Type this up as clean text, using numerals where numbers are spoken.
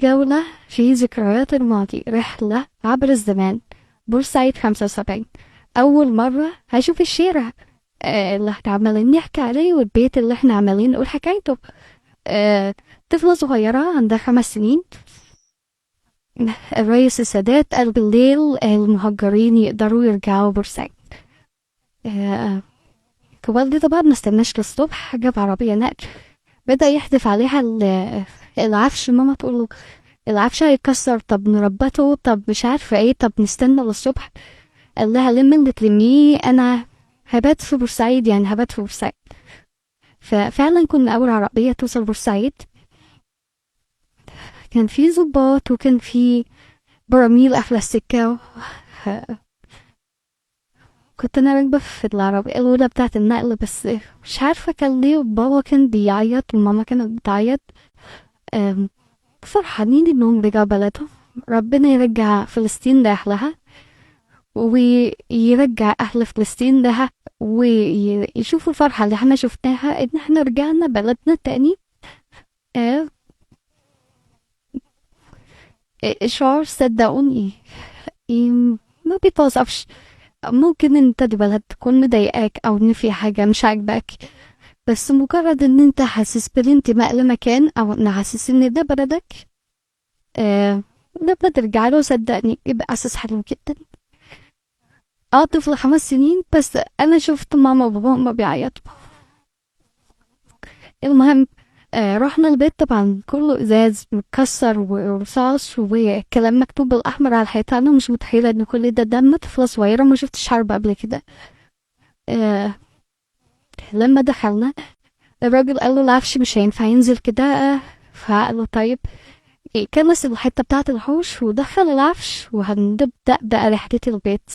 جولة في ذكريات الماضي، رحلة عبر الزمان. بورسعيد 75. أول مرة هشوف الشارع اللي احنا عمالين نحكي عليه، والبيت اللي احنا عمالين نقول حكايته. طفلة صغيرة عندها 5 سنين. الرئيس السادات قال بالليل المهجرين يقدروا يرجعوا بورسعيد. والدي طبعا مستناش للصبح، جاب عربية نقل، بدأ يحدف عليها العفش. ماما تقوله العفش هيتكسر، طب نربطه، طب مش عارفة ايه، طب نستنى للصبح. قال لها لم اللي تلميه، انا هبات في بورسعيد، يعني هبات في بورسعيد. ففعلا كنا اول عربية توصل بورسعيد. كان في ضباط وكان في براميل قافلة السكة. كنت انا راكبة في العربية الأولى بتاعة النقل، بس مش عارفة كان ليه بابا كان بيعيط وماما كانت بتعيط. فرحانين انهم رجعوا بلدهم. ربنا يرجع فلسطين لأهلها، ويرجع أهل فلسطين لها، ويشوفوا الفرحة اللي احنا شفناها ان احنا رجعنا بلدنا تاني. آه، شعور صدقوني ما بيتوصفش. ممكن انت البلد تكون مضايقاك او ان في حاجة مش عاجباك، بس مجرد ان انت حاسس بالانتماء لمكان، او ان حاسس ان ده بلدك، لما ترجع له صدقني يبقى احساس حلو جدا. طفل 5 سنين، بس انا شفت ماما وبابا هما بيعيطوا. المهم رحنا البيت، طبعا كله ازاز متكسر ورصاص وكلام مكتوب بالاحمر على الحيطان. انا مش متخيله ان كل ده دم طفله صغيره ما شفتش حرب قبل كده. آه لما دخلنا، الراجل قال له العفش مش هينفع ينزل كده. فقال له طيب. كنس الحته بتاعه الحوش ودخل العفش، وهنبدا بقى رحله البيت.